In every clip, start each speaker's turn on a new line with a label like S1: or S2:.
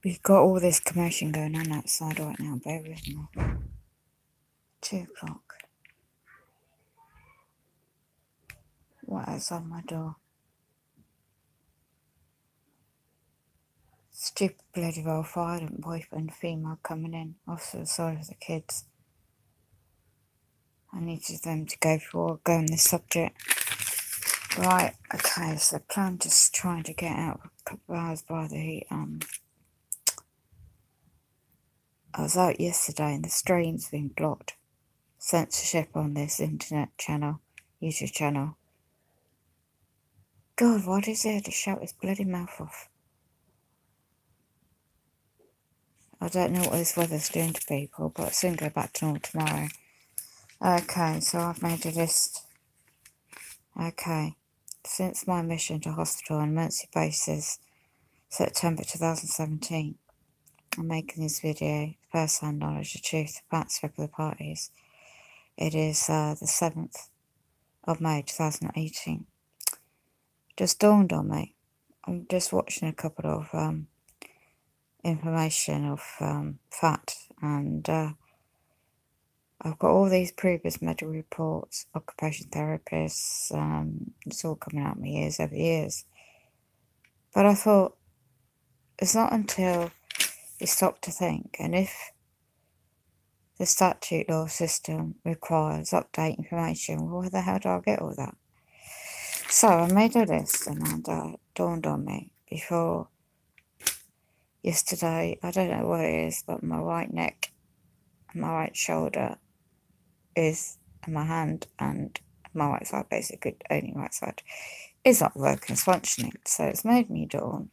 S1: We've got all this commotion going on outside right now. Bear with me. 2 o'clock. What is on my door? Stupid bloody well violent boyfriend female coming in. Also sorry for the kids. I needed them to go on this subject. Right, okay, so the plan just trying to get out a couple of hours by the I was out yesterday and the stream's been blocked. Censorship on this internet channel, YouTube channel. God, what is there to shut his bloody mouth off? I don't know what this weather's doing to people, but I'll soon go back to normal tomorrow. Okay, so I've made a list. Okay, since my admission to hospital on an emergency basis, September 2017, I'm making this video, first-hand knowledge, the truth, the facts, regular parties. It is the 7th of May 2018. Just dawned on me. I'm just watching a couple of information of fact, and I've got all these previous medical reports, occupation therapists, it's all coming out of my ears over years. But I thought, it's not until you stop to think, and if the statute law system requires update information, well, where the hell do I get all that? So I made a list, and it dawned on me before yesterday, I don't know what it is, but my right neck and my right shoulder is, and my hand and my right side, basically only right side, is not working, it's functioning. So it's made me dawn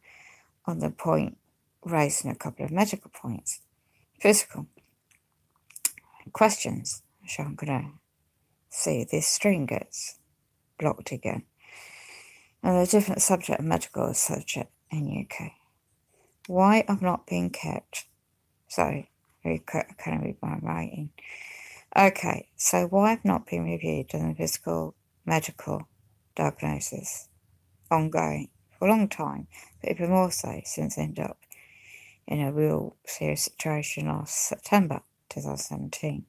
S1: on the point, raising a couple of medical points. Physical questions, which I'm going to see this stream gets blocked again. And the different subject of medical subject in UK. Why I'm not being kept. Sorry, very quick, I can't read my writing. Okay, so why I've not been reviewed on the physical medical diagnosis ongoing for a long time, but even more so since I ended up in a real serious situation last September 2017.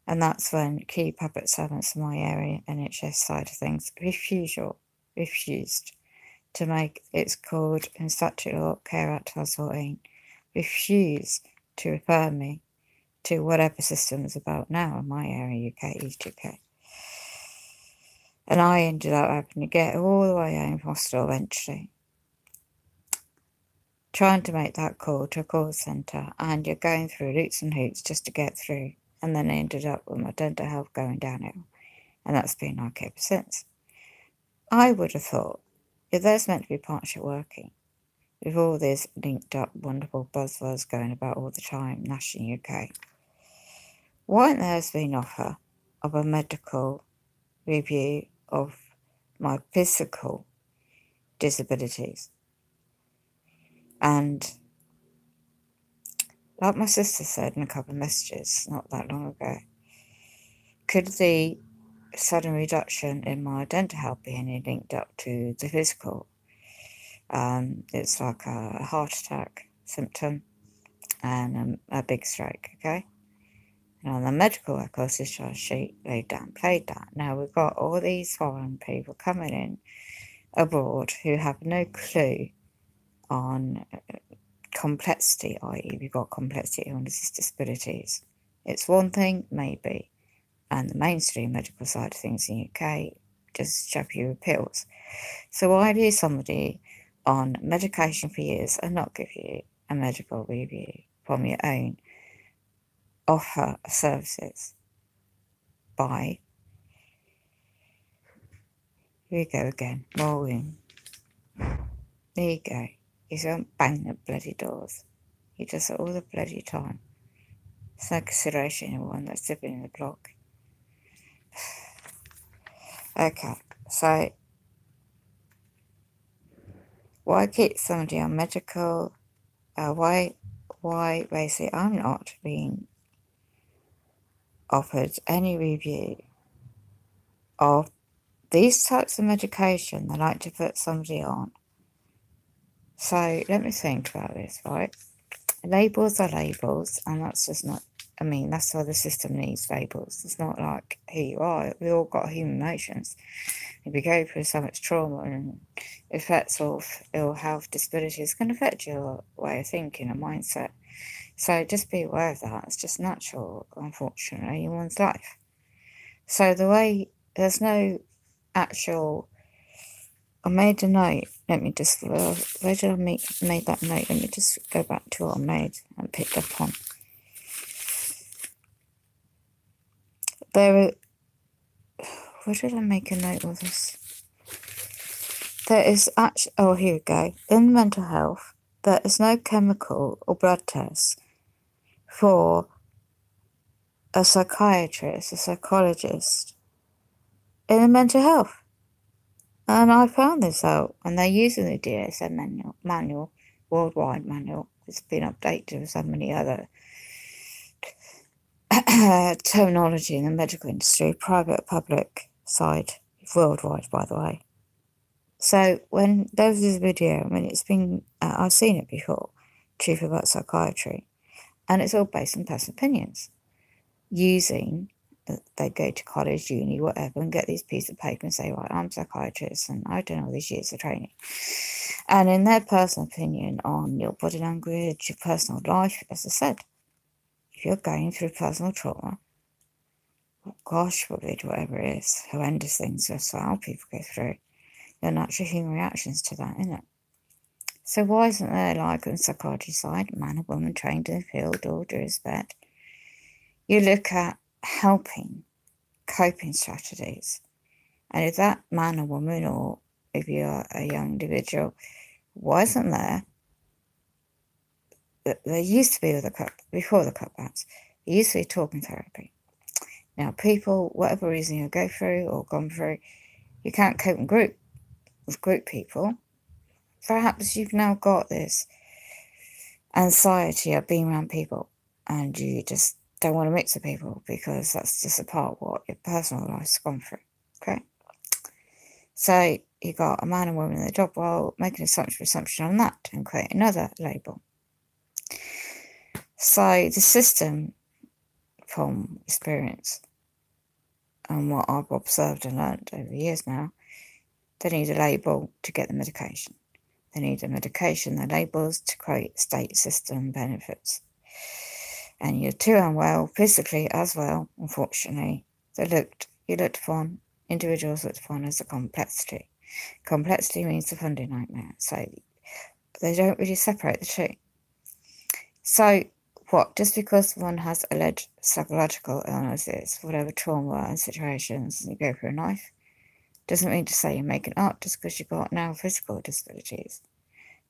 S1: And that's when key public servants in my area, NHS side of things, refused to make, it's called in statute law, Care Act 2014, refused to refer me to whatever system is about now in my area, UK, East UK. And I ended up having to get all the way home from hospital eventually, trying to make that call to a call centre, and you're going through loops and hoops just to get through. And then I ended up with my dental health going downhill, and that's been like ever since. I would have thought, if there's meant to be partnership working, with all this linked up wonderful buzzwords going about all the time, national UK, why isn't there been offer of a medical review of my physical disabilities? And like my sister said in a couple of messages not that long ago, could the sudden reduction in my dental health be any linked up to the physical? It's like a heart attack symptom and a big stroke, okay? And on the medical records discharge sheet, laid down, played that. Now we've got all these foreign people coming in abroad who have no clue on complexity, i.e. we've got complexity illnesses, disabilities. It's one thing, maybe, and the mainstream medical side of things in the UK just shove you with pills. So why do somebody on medication for years and not give you a medical review from your own, offer services by, here you go again, rolling. There you go. You don't bang the bloody doors. He does it all the bloody time. It's no consideration in one that's living in the block. Okay, so why keep somebody on medical? Why basically I'm not being offered any review of these types of medication they like to put somebody on So let me think about this, right? Labels are labels, and that's just not, I mean, that's why the system needs labels. It's not like who you are. We all got human emotions. If you go through so much trauma and effects of ill health, disabilities can affect your way of thinking and mindset. So just be aware of that. It's just natural, unfortunately, in one's life. So the way, there's no actual, I made a note. Let me just, where did I make that note? Let me just go back to what I made and picked up on. Where did I make a note of this? There is actually, oh, here we go. In mental health, there is no chemical or blood test for a psychiatrist, a psychologist in mental health. And I found this out, and they're using the DSM manual, worldwide manual. It's been updated with so many other terminology in the medical industry, private, public side, worldwide, by the way. So when there was this video, I mean, it's been, I've seen it before, Truth About Psychiatry, and it's all based on personal opinions. Using, they go to college, uni, whatever, and get these pieces of paper and say, right, I'm a psychiatrist, and I've done all these years of training. And in their personal opinion on your body language, your personal life, as I said, if you're going through personal trauma, gosh forbid, whatever it is, horrendous things as well people go through, there are natural human reactions to that, isn't it? So why isn't there, like on the psychiatry side, man or woman trained in the field, all due respect? You look at helping, coping strategies. And if that man or woman, or if you're a young individual, why isn't there? There used to be before the cutbacks, there used to be talking therapy. Now, people, whatever reason you go through or gone through, you can't cope with group people. Perhaps you've now got this anxiety of being around people, and you just don't want to mix with people because that's just a part of what your personal life's gone through. Okay, so you got a man and woman in the job role, making assumption on that and create another label. So the system, from experience and what I've observed and learned over the years now, they need a label to get the medication. They need a medication, the labels, to create state system benefits. And you're too unwell, physically as well, unfortunately. Individuals looked upon as a complexity. Complexity means the funding nightmare. So they don't really separate the two. So what? Just because one has alleged psychological illnesses, whatever trauma and situations you go through in life, doesn't mean to say you're making up just because you've got now physical disabilities.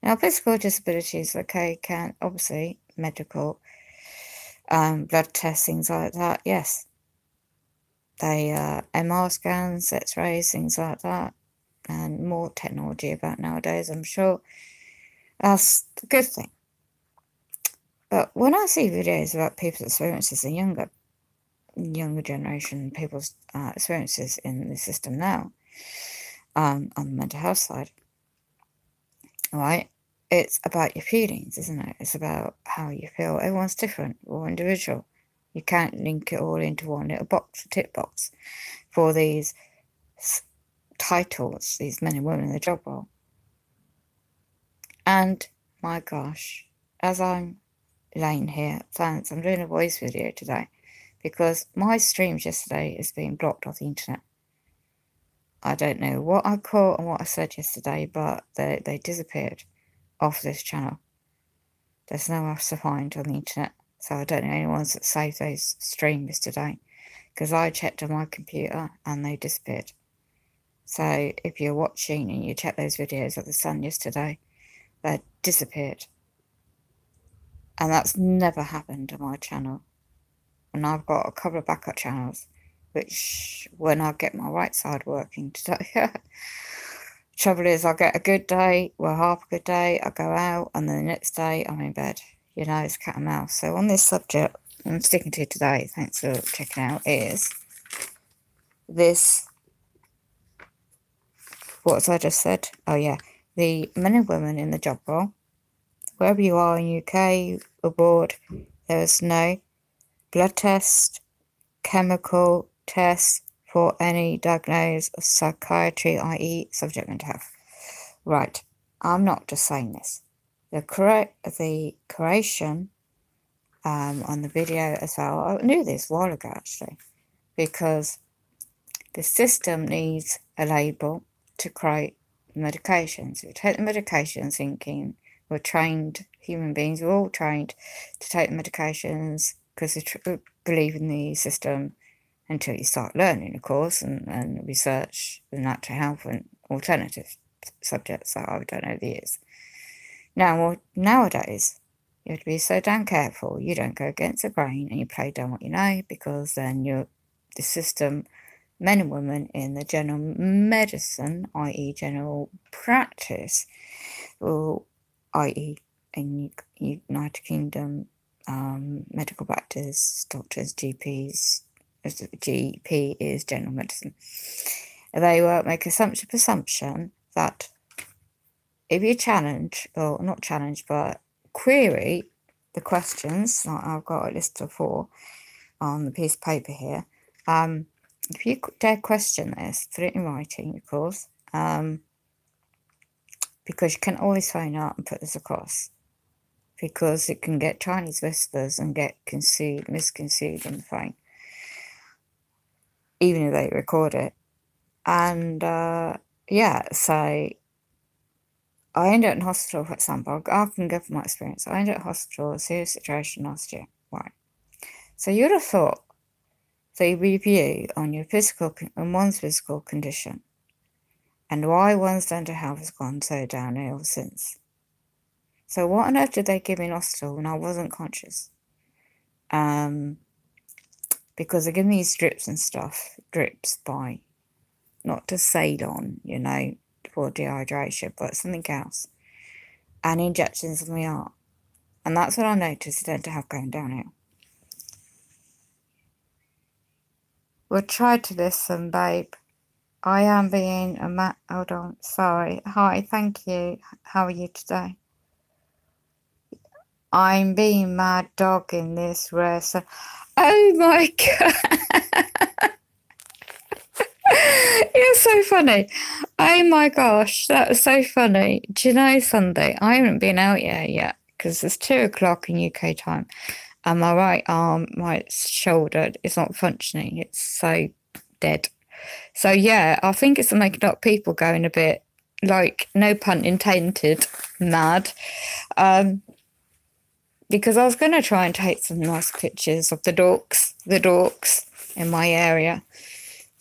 S1: Now, physical disabilities, okay, can obviously medical, blood tests, things like that, yes. They, MR scans, X-rays, things like that, and more technology about nowadays, I'm sure. That's a good thing. But when I see videos about people's experiences in younger generation, people's experiences in the system now, on the mental health side, right? It's about your feelings, isn't it? It's about how you feel. Everyone's different or individual. You can't link it all into one little box, tick box, for these titles, these men and women in the job role. And my gosh, as I'm laying here, thanks, I'm doing a voice video today because my streams yesterday is being blocked off the internet. I don't know what I caught and what I said yesterday, but they disappeared off this channel. There's no else to find on the internet, so I don't know anyone's that saved those streams today because I checked on my computer and they disappeared. So if you're watching and you check those videos of the sun yesterday, they disappeared. And that's never happened on my channel. And I've got a couple of backup channels, which when I get my right side working today, trouble is I get a good day, well, half a good day, I go out, and then the next day I'm in bed. You know, it's cat and mouse. So on this subject I'm sticking to today, thanks for checking out, is this, what I just said? Oh yeah, the men and women in the job role, wherever you are in UK, abroad, there is no blood test, chemical test for any diagnosis of psychiatry, i.e. subject mental health. Right, I'm not just saying this. The creation on the video as well, I knew this a while ago actually, because the system needs a label to create medications. We take the medications thinking we're trained human beings, we're all trained to take the medications because we believe in the system until you start learning, of course, and research the natural health and alternative subjects that I've done over the years. Now, nowadays, you have to be so damn careful you don't go against the grain and you play down what you know, because then the system, men and women in the general medicine, i.e. general practice, or i.e. in United Kingdom, medical practice, doctors, GPs, GP is general medicine. They will make presumption that if you challenge, or not challenge, but query the questions, like I've got a list of 4 on the piece of paper here. If you dare question this, put it in writing, of course, because you can always phone up and put this across, because it can get Chinese whispers and get misconceived on the phone, even if they record it. And yeah, so I ended up in hospital, for example. I can go from my experience. I ended up in hospital, a serious situation last year. Right. So you'd have thought they review on your one's physical condition and why one's mental health has gone so downhill since. So what on earth did they give me in hospital when I wasn't conscious? Because they give me drips and stuff, by, not to Ceylon, you know, for dehydration, but something else, and injections in my heart. And that's what I noticed I don't have going downhill. We'll try to listen, babe. I am being a hold on, sorry. Hi, thank you. How are you today? I'm being mad dog in this race. Oh my God. You're so funny. Oh my gosh, that was so funny. Do you know, Sunday, I haven't been out yet because it's 2 o'clock in UK time, and my right arm, my shoulder, is not functioning. It's so dead. So yeah, I think it's making up people going a bit, like, no pun intended, mad. Because I was going to try and take some nice pictures of the dorks in my area.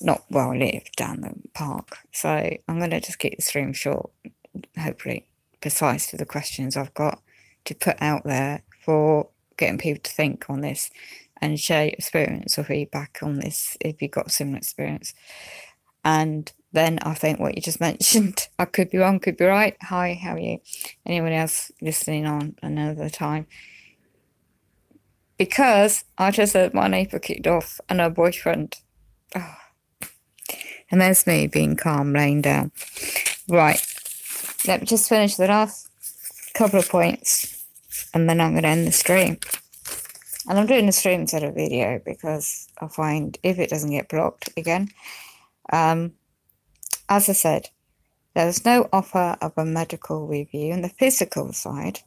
S1: Not where I live, down the park. So I'm going to just keep the stream short, hopefully precise to the questions I've got to put out there for getting people to think on this and share your experience or feedback on this if you've got similar experience. And then I think what you just mentioned, I could be wrong, could be right. Hi, how are you? Anyone else listening on another time? Because I just had my neighbour kicked off and her boyfriend. Oh. And there's me being calm, laying down. Right, let me just finish the last couple of points and then I'm going to end the stream. And I'm doing the stream instead of video because I find if it doesn't get blocked again. As I said, there was no offer of a medical review on the physical side.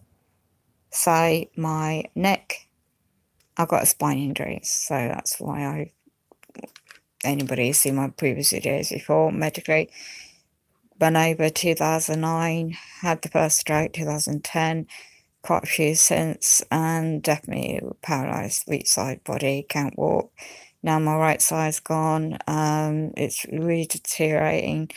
S1: Say my neck, I've got a spine injury, so that's why anybody who's seen my previous videos before, medically, been over 2009, had the first stroke 2010, quite a few since, and definitely paralysed weak side body, can't walk. Now my right side's gone, it's really deteriorating,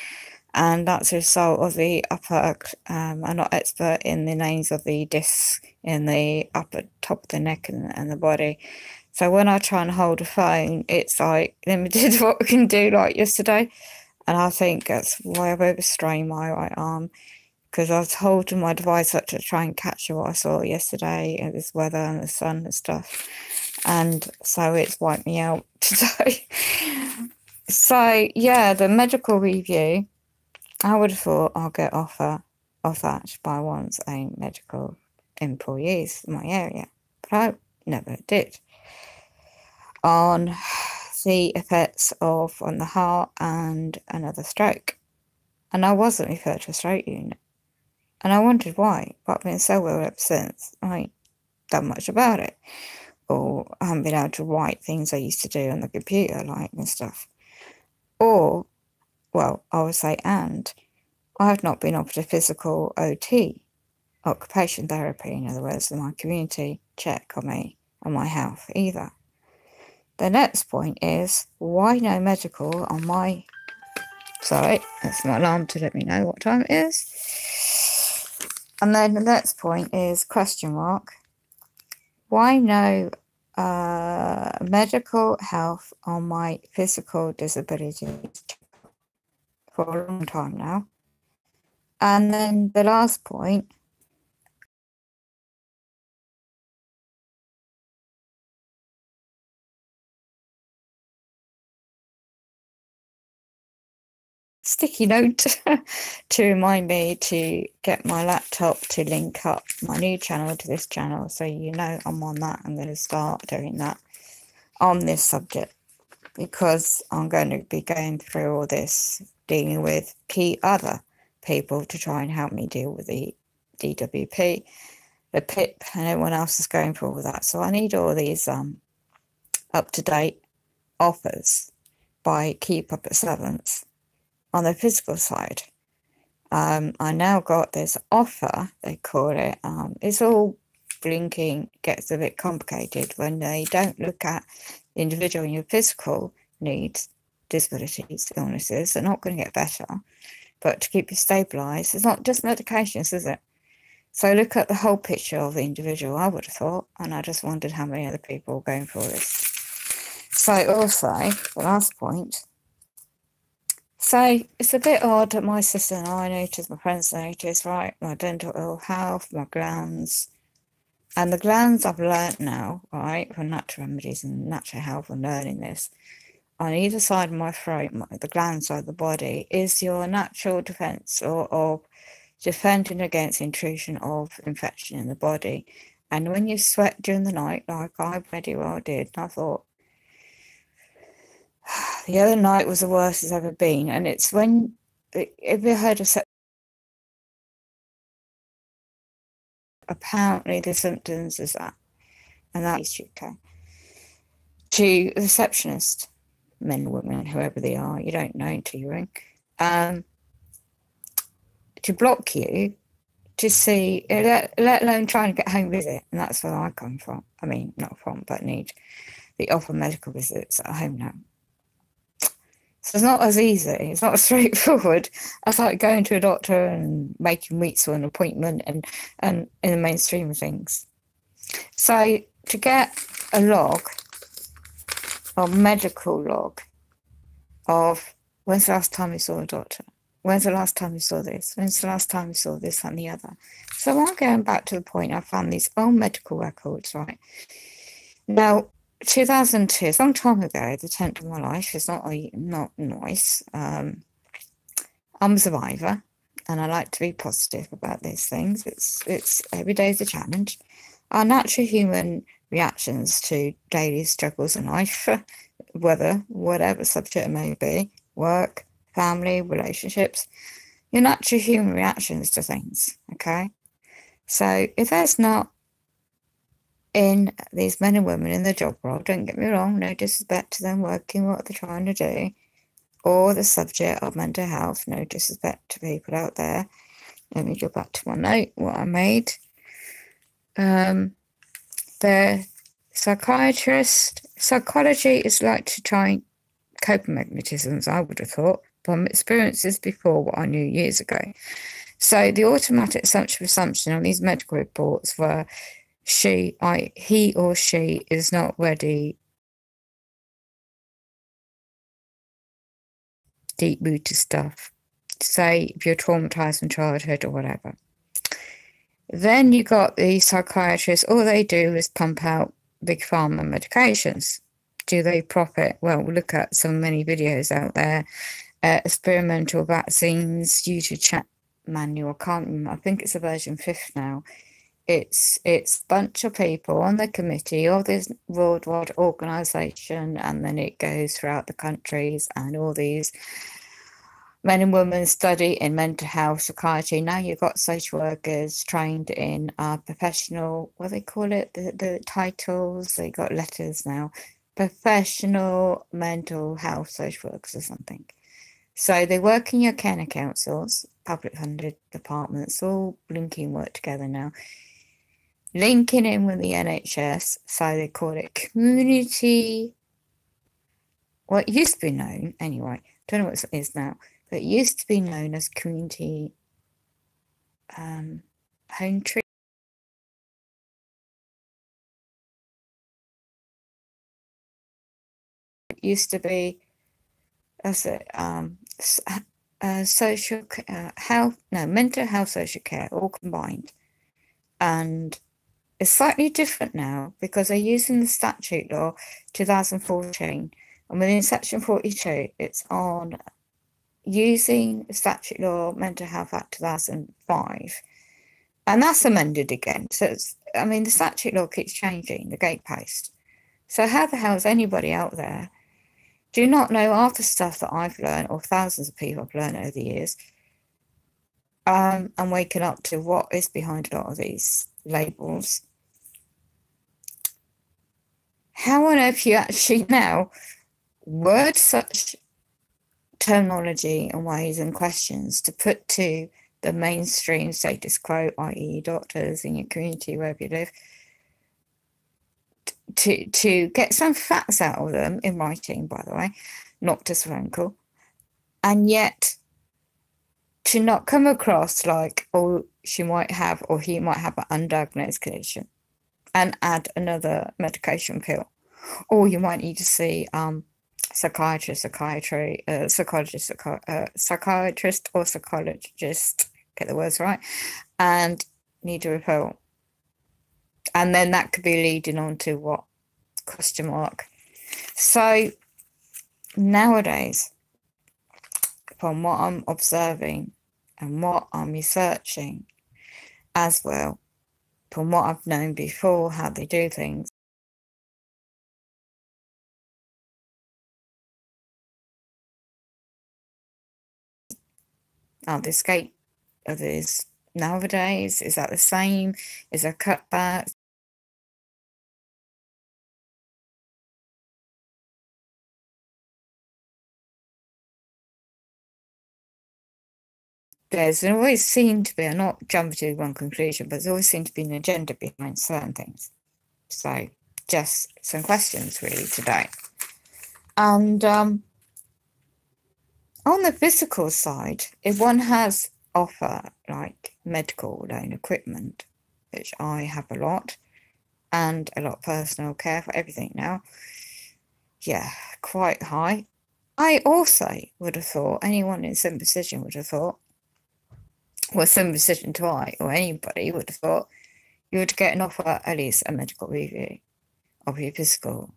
S1: and that's a result of the upper, I'm not expert in the names of the discs in the upper top of the neck and the body. So when I try and hold a phone, it's like limited what we can do, like yesterday. And I think that's why I've overstrained my right arm, because I was holding my device up to try and capture what I saw yesterday and this weather and the sun and stuff. And so it's wiped me out today. So yeah, the medical review, I would have thought I'll get offer of that by one's own medical employees in my area, but I never did. On the effects on the heart and another stroke. And I wasn't referred to a stroke unit. And I wondered why, but I've been so well ever since. I ain't done much about it. Or I haven't been able to write things I used to do on the computer, like, and stuff. Or, well, I would say, and I have not been offered a physical OT, occupation therapy, in other words, in my community check on me and my health either. The next point is, why no medical on my... Sorry, that's my alarm to let me know what time it is. And then the next point is question mark. Why no medical health on my physical disabilities for a long time now? And then the last point, sticky note to remind me to get my laptop to link up my new channel to this channel, so you know I'm on that. I'm going to start doing that on this subject, because I'm going to be going through all this, dealing with key other people to try and help me deal with the DWP, the PIP, and everyone else is going for all that. So I need all these up-to-date offers by key public servants on the physical side. I now got this offer, they call it. It's all blinking, gets a bit complicated when they don't look at the individual and your physical needs, disabilities, illnesses. They're not going to get better. But to keep you stabilised, it's not just medications, is it? So look at the whole picture of the individual, I would have thought, and I just wondered how many other people were going for this. So also, the last point, so it's a bit odd that my sister and I noticed, my friends noticed, right, my dental ill health, my glands, and the glands I've learnt now, right, from natural remedies and natural health and learning this, on either side of my throat, the gland side of the body, is your natural defence or defending against intrusion of infection in the body. And when you sweat during the night, like I pretty well did, I thought, the other night was the worst it's ever been. And it's when, if you heard of, apparently the symptoms is that, and that is UK, to a receptionist, men, women, whoever they are, you don't know until you ring, to block you to see, let alone trying to get home visit. And that's where I come from. I mean, not from, but need the offer medical visits at home now. So it's not as easy, it's not as straightforward as like going to a doctor and making weeks for an appointment and in the mainstream of things. So to get a log, a medical log of when's the last time you saw a doctor? When's the last time you saw this? When's the last time you saw this and the other? So I'm going back to the point, I found these old medical records, right? Now, 2002, a long time ago, the 10th of my life is not nice. I'm a survivor, and I like to be positive about these things. It's every day is a challenge. Our natural human reactions to daily struggles in life, whatever subject it may be, work, family, relationships, your natural human reactions to things, okay? So if there's not in these men and women in the job role, don't get me wrong, no disrespect to them working what they're trying to do, or the subject of mental health, no disrespect to people out there. Let me go back to my note, what I made. The psychology is like to try coping mechanisms, I would have thought, from experiences before what I knew years ago. So the automatic assumption on these medical reports were he or she is not ready, deep-rooted stuff, say if you're traumatized from childhood or whatever. Then you got the psychiatrists, all they do is pump out big pharma medications. Do they profit? Well, we'll look at so many videos out there, experimental vaccines due to manual. I can't remember. I think it's a version 5 now. It's a bunch of people on the committee of this worldwide organisation, and then it goes throughout the countries, and all these men and women study in mental health, psychiatry. Now you've got social workers trained in professional, what do they call it? The titles, they got letters now. Professional mental health social workers or something. So they work in your care councils, public funded departments, all linking work together now. Linking in with the NHS, so they call it community. Well, it used to be known, anyway, don't know what it is now, but it used to be known as community home treatment. It used to be as a social health, no, mental health, social care, all combined. And it's slightly different now because they're using the statute law 2014, and within section 42, it's on using statute law Mental Health Act 2005, and that's amended again. So it's, I mean, the statute law keeps changing, the gatepost. So how the hell is anybody out there do not know half the stuff that I've learned, or thousands of people have learned over the years, and waking up to what is behind a lot of these labels? How on earth you actually now word such terminology and ways and questions to put to the mainstream status quo, i.e. doctors in your community, wherever you live, to get some facts out of them in writing, by the way, not just phone call, and yet to not come across like, oh, she might have, or he might have an undiagnosed condition, and add another medication pill, or you might need to see psychiatrist or psychologist, get the words right, and need a referral. And then that could be leading on to what? Question mark. So nowadays, from what I'm observing and what I'm researching as well, from what I've known before, how they do things, the scape of this nowadays, is that the same? Is there cutbacks? There's always seemed to be, I'm not jumping to one conclusion, but there's always seemed to be an agenda behind certain things. So just some questions really today. And on the physical side, if one has offer like medical loan equipment, which I have a lot, and a lot of personal care for everything now, yeah, quite high. I also would have thought, anyone in some position would have thought, or some position to I, or anybody would have thought, you would get an offer, at least a medical review of your physical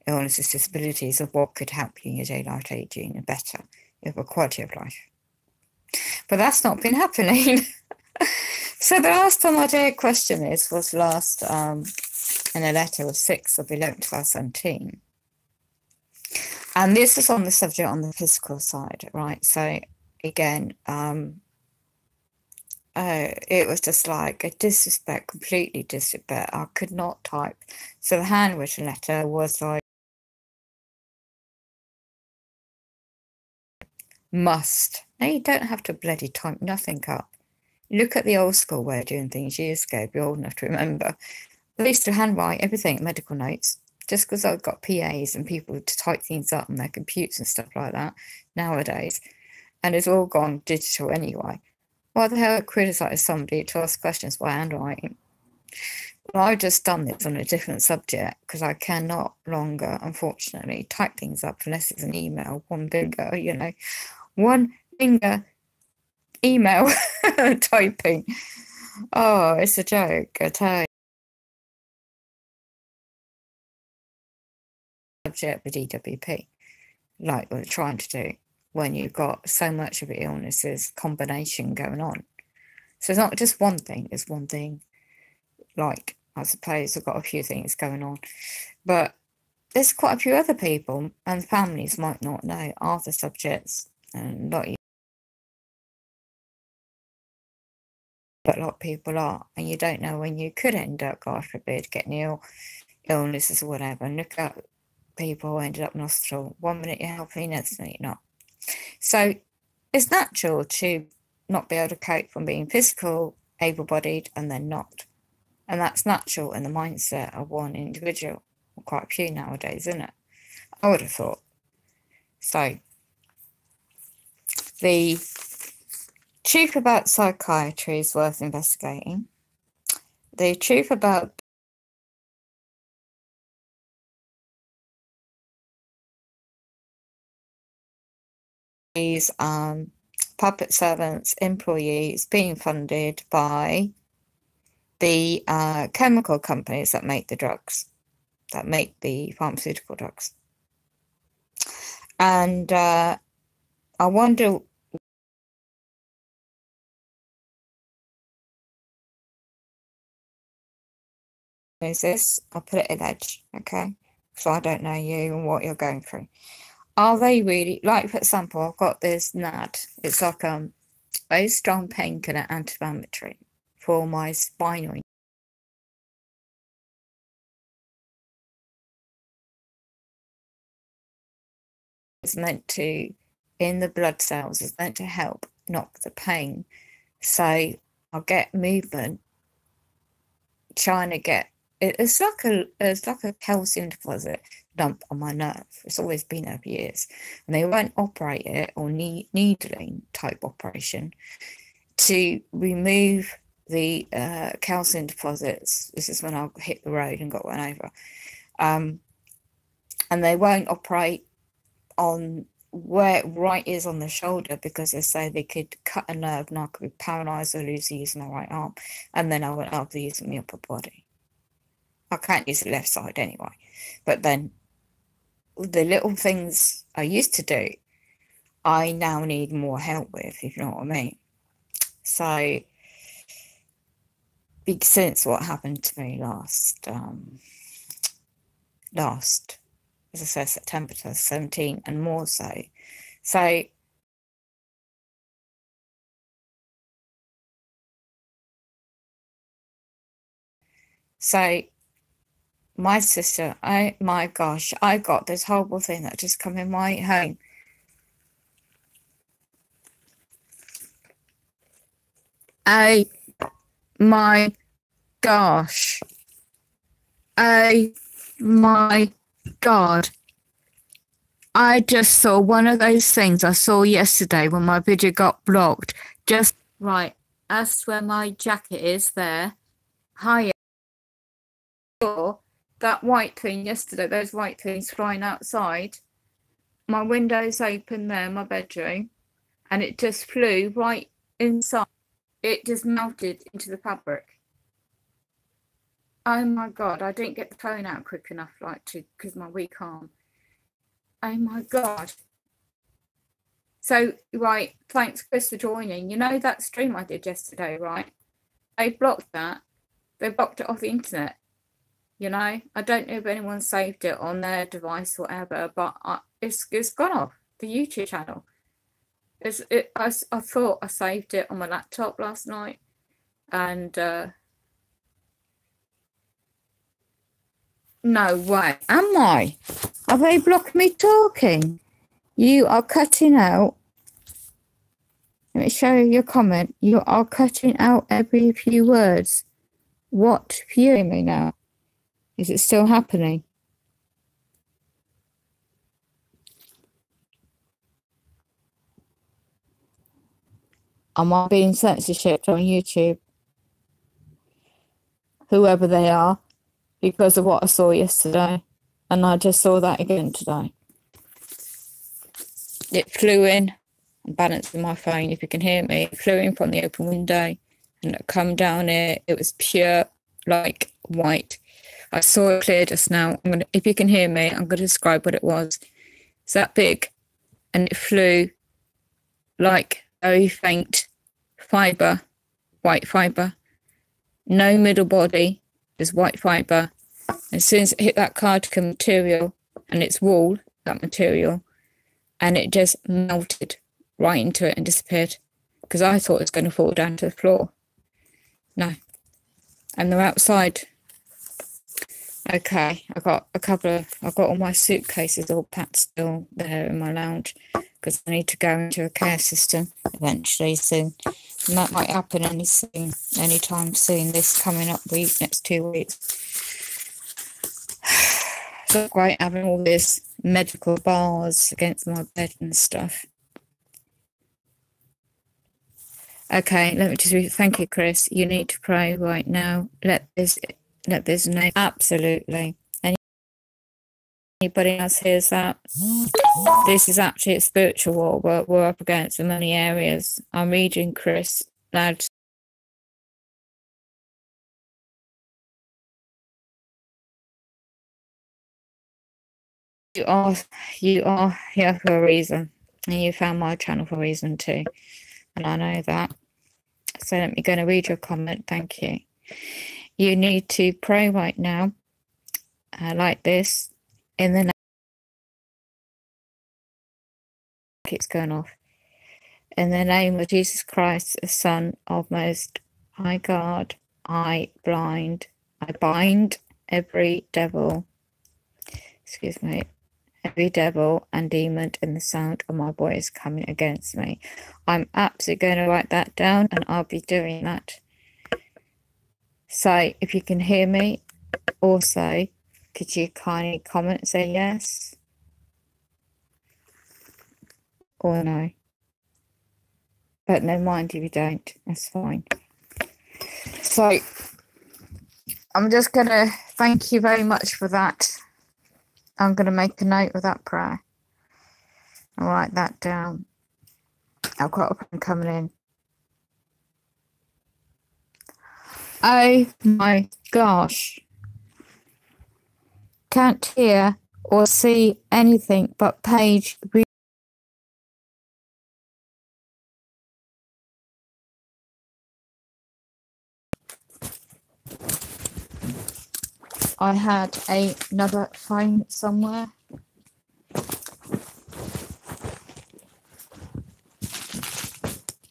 S1: illnesses, disabilities, of what could help you in your day life aging and better, your quality of life. But that's not been happening. So the last time I did question this was last in a letter of 6th of 11th, 2017. And this is on the subject on the physical side, right? So again, it was just like a disrespect, completely disrespect. I could not type. So the handwritten letter was like, must. Now you don't have to bloody type nothing up. Look at the old school way of doing things years ago, if you're old enough to remember. I used to handwrite everything, medical notes, just because I've got PAs and people to type things up on their computers and stuff like that nowadays. And it's all gone digital anyway. Why the hell criticise somebody to ask questions by handwriting? Well, I've just done this on a different subject because I cannot longer, unfortunately, type things up unless it's an email, one finger, you know, one finger email typing. Oh, it's a joke, I tell you. Subject with DWP, like we're trying to do. when you've got so much of an illnesses combination going on. So it's not just one thing, it's one thing. Like, I suppose I've got a few things going on, but there's quite a few other people and families might not know are the subjects, and not you, but a lot of people are, and you don't know when you could end up, God forbid, getting illnesses or whatever. And look at people who ended up in hospital. 1 minute you're healthy, next minute you're not. So it's natural to not be able to cope from being physical, able-bodied, and then not. And that's natural in the mindset of one individual, or quite a few nowadays, isn't it? I would have thought. So the truth about psychiatry is worth investigating. The truth about these puppet servants, employees being funded by the chemical companies that make the drugs, that make the pharmaceutical drugs. And I wonder, is this? I'll put it in edge, okay? So I don't know you and what you're going through. Are they really, like for example, I've got this NAD. It's like a very strong painkiller, anti-inflammatory for my spinal. It's meant to, in the blood cells, it's meant to help, not the pain. So I'll get movement, trying to get, it's like a calcium deposit dump on my nerve. It's always been there for years, and they won't operate it, or needling type operation to remove the calcium deposits. This is when I hit the road and got run over, and they won't operate on where it right is on the shoulder, because they say they could cut a nerve and I could be paralysed or lose the use of my right arm, and then I won't have the use of my upper body. I can't use the left side anyway. But then the little things I used to do, I now need more help with, if you know what I mean. So, since what happened to me last, as I said, September 2017, and more so. So my sister, my gosh, I got this horrible thing that just come in my home. Oh my gosh. Oh my God. I just saw one of those things I saw yesterday when my video got blocked. Just right, as to where my jacket is there. Higher. That white thing yesterday, those white things flying outside. My window's open there in my bedroom, and it just flew right inside. It just melted into the fabric. Oh my God, I didn't get the phone out quick enough, like, to, because my weak arm. Oh my God. So, right, thanks Chris for joining. You know that stream I did yesterday, right? They blocked that. They blocked it off the internet. You know, I don't know if anyone saved it on their device or whatever, but it's gone off the YouTube channel. I thought I saved it on my laptop last night, and no way. Am I? Have they blocked me talking? You are cutting out. Let me show you your comment. You are cutting out every few words. What? Hearing me now? Is it still happening? Am I being censorshiped on YouTube? Whoever they are, because of what I saw yesterday. And I just saw that again today. It flew in. I'm balancing my phone, if you can hear me. It flew in from the open window, and it come down here. It was pure, like, white. I saw it clear just now. If you can hear me, I'm going to describe what it was. It's that big, and it flew
S2: like very faint fibre, white fibre. No middle body, just white fibre. As soon as it hit that cardigan material and its wall, that material, and it just melted right into it and disappeared. Because I thought it was going to fall down to the floor. No. And they're outside. Okay, I've got all my suitcases all packed still there in my lounge because I need to go into a care system eventually soon. And that might happen anytime soon, this coming up week, next 2 weeks. It's not great having all this medical bars against my bed and stuff. Okay, let me just read. Thank you, Chris. You need to pray right now. Let this name. Absolutely. Anybody else hears that? This is actually a spiritual war we're up against in many areas. I'm reading Chris loud. You are here for a reason. And you found my channel for a reason too. And I know that. So let me go to read your comment. Thank you. You need to pray right now, like this, in the name. It's going off. In the name of Jesus Christ, the Son of Most High God, I bind every devil. Every devil and demon in the sound of my voice coming against me. I'm absolutely going to write that down, and I'll be doing that. So if you can hear me, also, could you kindly comment and say yes or no? But no mind if you don't, that's fine. So I'm just going to thank you very much for that. I'm going to make a note of that prayer. I'll write that down. I've got a friend coming in. Oh my gosh. Can't hear or see anything but page. I had another phone somewhere.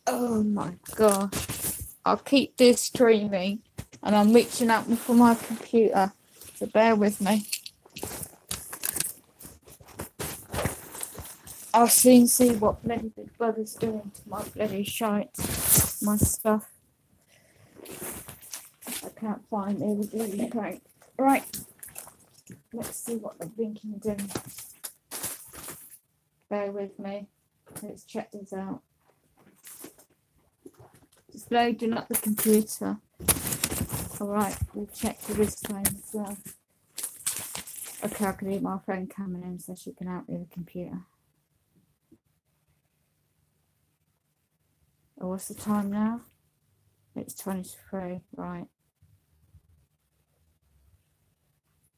S2: Oh my gosh. I'll keep this streaming and I'm reaching out for my computer. So bear with me. I'll soon see what bloody Big Brother's doing to my bloody shite, my stuff. I can't find any bloody crank. Right, let's see what the blinking doing. Bear with me. Let's check this out. Just loading up the computer. Alright, we'll check for this time as well. Okay, I can hear my friend coming in so she can help me with the computer. Oh, what's the time now? It's 23, right.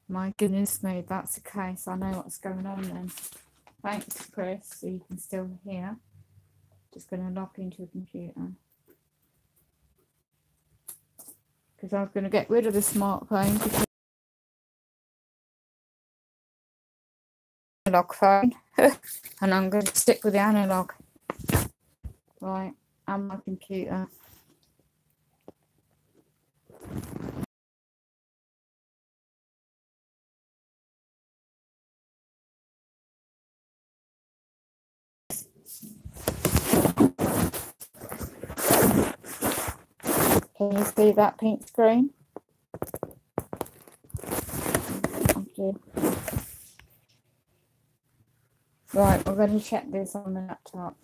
S2: My goodness me, that's the case. I know what's going on then. Thanks, Chris, so you can still hear. Just going to log into the computer. Because I was going to get rid of the smartphone. Because analog phone. And I'm going to stick with the analog. Right, and my computer. Can you see that pink screen? Okay. Right, we're going to check this on the laptop.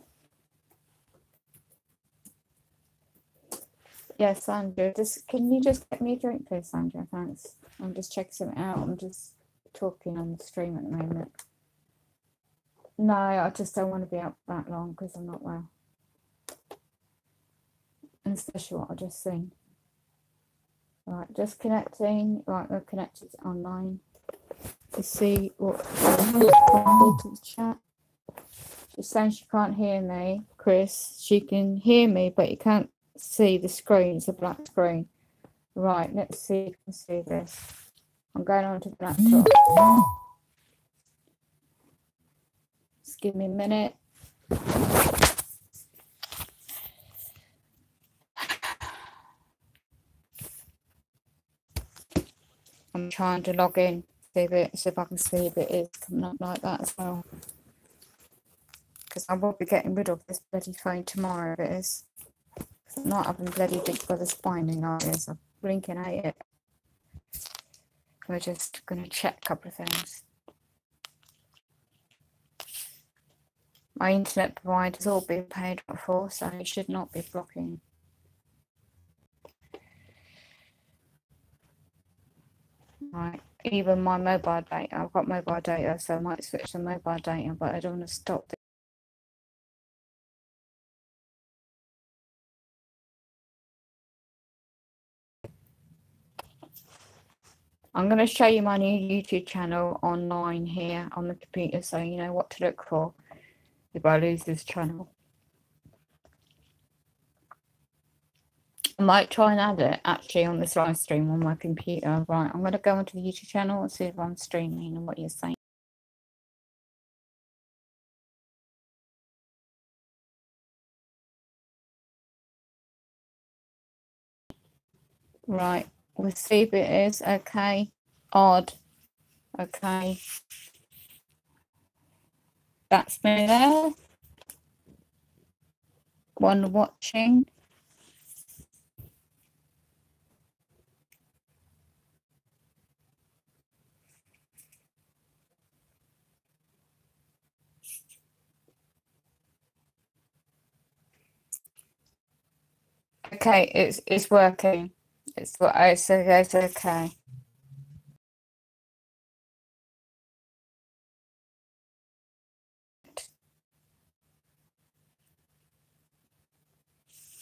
S2: Yes, Sandra, can you just get me a drink, please, Sandra? Thanks. I'm just checking something out. I'm just talking on the stream at the moment. No, I just don't want to be up that long because I'm not well. And especially what I just seen. Right, just connecting. Right, we're connected online to see what to the chat. She's saying she can't hear me. Chris. She can hear me, but you can't see the screen. It's a black screen. Right, let's see if you can see this. I'm going on to the laptop. Just give me a minute. I'm trying to log in, see if I can see if it is coming up like that as well. Because I will be getting rid of this bloody phone tomorrow if it is. I'm not having bloody big brother's binding like this. I blinking hate it. We're just going to check a couple of things. My internet provider's all been paid for, so it should not be blocking. Right, even my mobile data, I've got mobile data, so I might switch to mobile data, but I don't want to stop this. I'm going to show you my new YouTube channel online here on the computer, so you know what to look for if I lose this channel. I might try and add it actually on this live stream on my computer. Right, I'm going to go onto the YouTube channel and see if I'm streaming and what you're saying. Right, we'll see if it is. Okay, odd. Okay, that's me there. One watching. Okay, it's working. It's okay.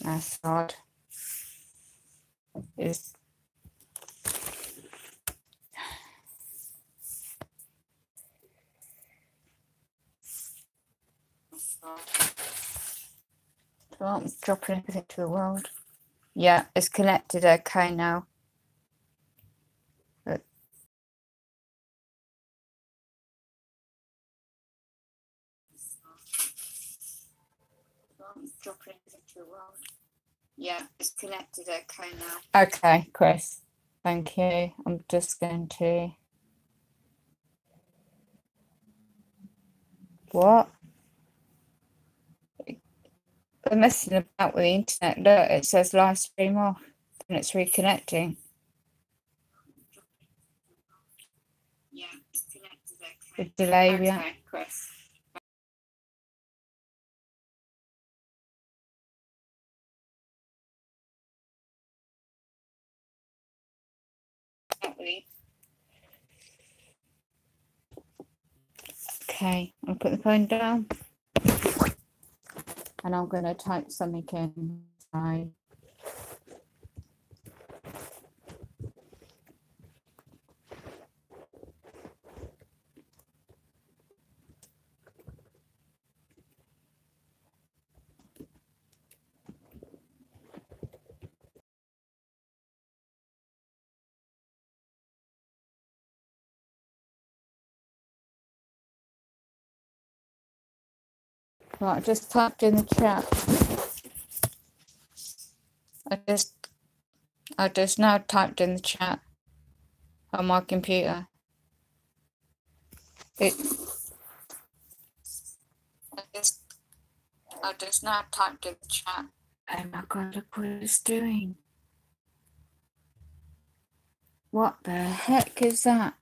S2: That's odd. It's well, I'm dropping everything to the world. Yeah, it's connected okay now. But dropping everything to the world. Yeah, it's connected okay now. Okay, Chris. Thank you. I'm just going to. What? We're messing about with the internet. Look, it says live stream off and it's reconnecting. Yeah, it's connected okay. The delay, okay, yeah. Chris. Okay, I'll put the phone down and I'm going to type something in. Right, I just typed in the chat. I just now typed in the chat on my computer. I just now typed in the chat. Oh my god, look what it's doing. What the heck is that?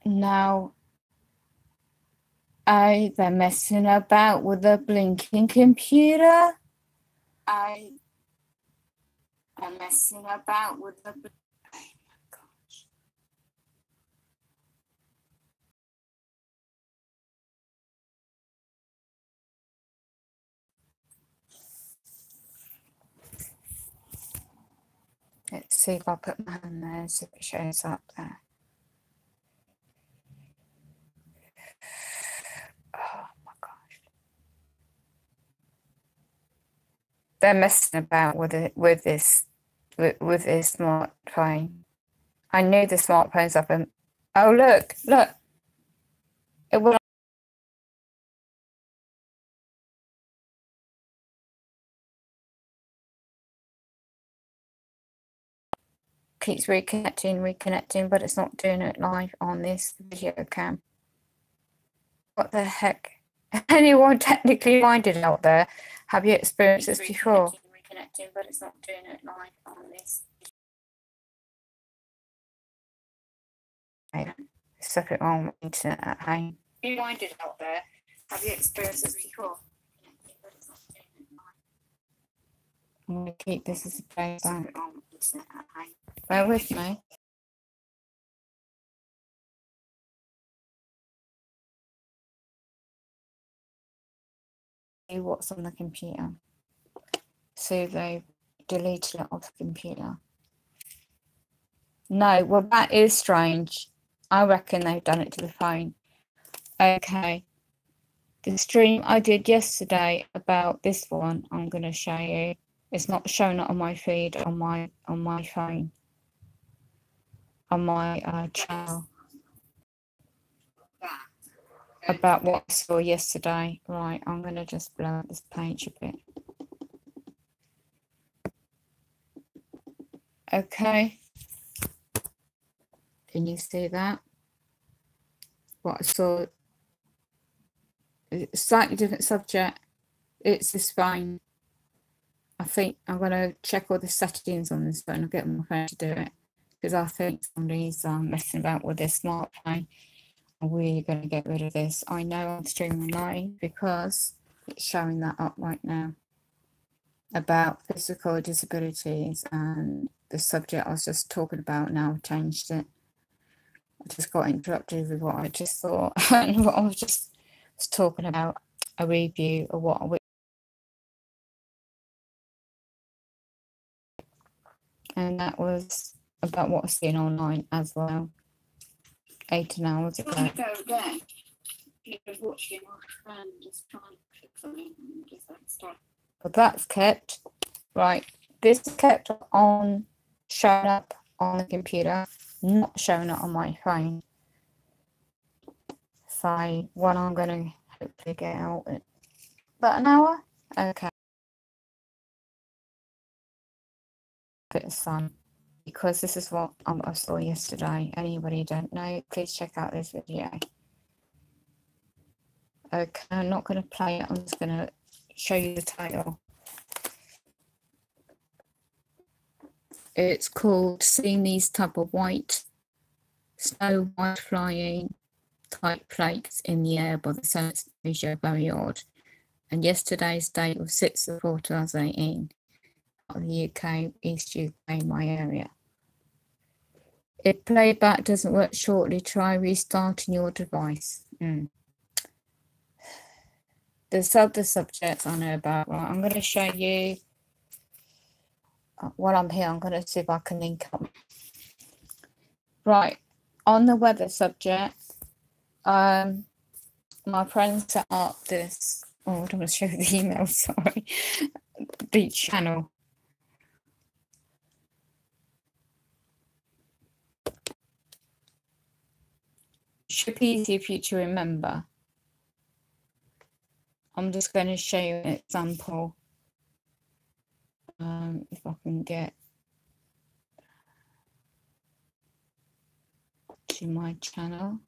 S2: Now, they're messing about with the blinking computer. I'm messing about with the. Oh my gosh. Let's
S1: see if I put my hand there, see if it shows up there. Oh my gosh. They're messing about with it, with this smartphone. I knew the smartphone's up and oh look. It will keeps reconnecting, but it's not doing it live on this video cam. What the heck? Anyone technically minded out there? Have you experienced this before? Reconnecting, but it's not doing it live on this. Something wrong with internet at home. You minded out there? Have you experienced this before? I'm going to keep this as a playback. Bear with me. See what's on the computer. So they deleted it off the computer. No, well that is strange. I reckon they've done it to the phone. Okay. The stream I did yesterday about this one, I'm going to show you. It's not showing it on my feed on my phone, on my channel. About what I saw yesterday. Right, I'm going to just blow up this page a bit. Okay. Can you see that? What I saw. It's a slightly different subject. It's this phone. I think I'm going to check all the settings on this phone. I'll get my phone to do it. Because I think somebody's messing about with their smartphone. We're going to get rid of this. I know I'm streaming live because it's showing that up right now about physical disabilities, and the subject I was just talking about now I've changed it. I just got interrupted with what I just thought and what I was talking about, a review of what I and that was about what I've seen online as well. 18 hours ago. But that's kept. Right. This is kept on, showing up on the computer, not showing up on my phone. So what I'm going to hopefully get out in about an hour. Okay. Bit of sun. Because this is what I saw yesterday. Anybody who don't know, please check out this video. Okay, I'm not going to play it. I'm just going to show you the title. It's called Seeing These Type of White, Snow White Flying Type Flakes in the Air by the Senate Asia, very odd. And yesterday's date was 6th of 4, 2018. The UK, East UK, my area. If playback doesn't work shortly, try restarting your device. There's other subjects I know about. Right, I'm going to show you while I'm here. I'm going to see if I can link up. Right, on the weather subject, my friend set up this. Oh, I don't want to show the email. Sorry, the channel. Should be easy for you to remember. I'm just going to show you an example. If I can get to my channel.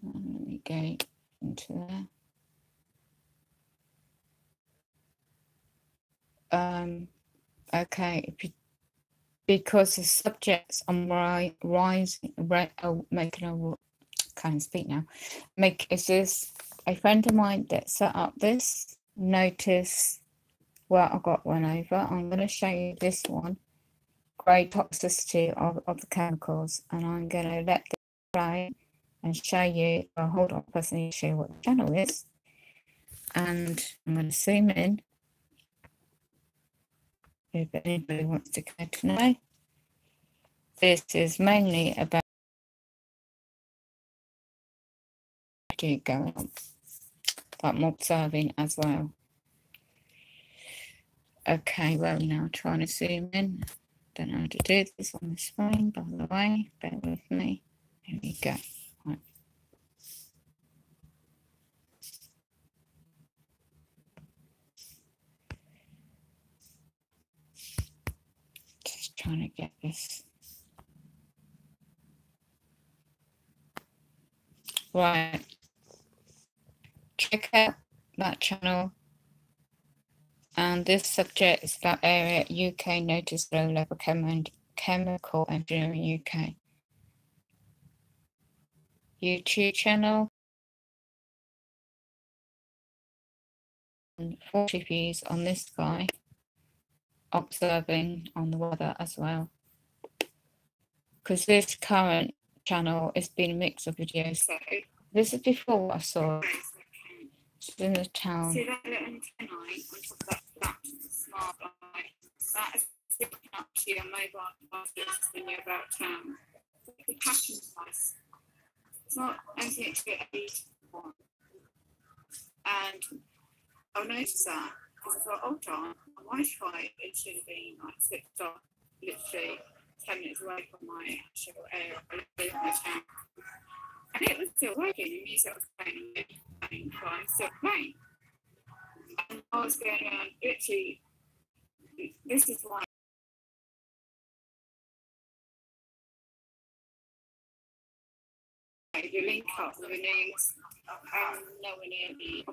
S1: Let me go into there. Okay, because the subjects I'm making a can't speak now. Is this a friend of mine that set up this? Notice where I got one over. I'm going to show you this one. Great toxicity of the chemicals, and I'm going to let this play and show you. Well, hold on, first I need to show you what the channel is, and I'm going to zoom in if anybody wants to go to know.
S2: this is mainly about going on, but I'm observing as well. Okay, well, now trying to zoom in. Don't know how to do this on this phone, by the way. Bear with me. Here we go. Right. Just trying to get this. Right. Check out that channel. And this subject is about area UK notice low level chemical engineering UK. YouTube channel. And 40 views on this guy. Observing on the weather as well. Because this current channel has been a mix of videos. So this is before what I saw. It's in the town. See that little antennae on top of that flat smart light? That is sticking up to your mobile devices when you're about town. The packing device. It's not anything to get on. And I'll notice that because I thought, hold on, my Wi-Fi, it should have been like switched off literally 10 minutes away from my actual area. I live in my town. And it was still working, the music was playing, fine, still playing. And I was going around, literally, this is why you link up with the news, nowhere near the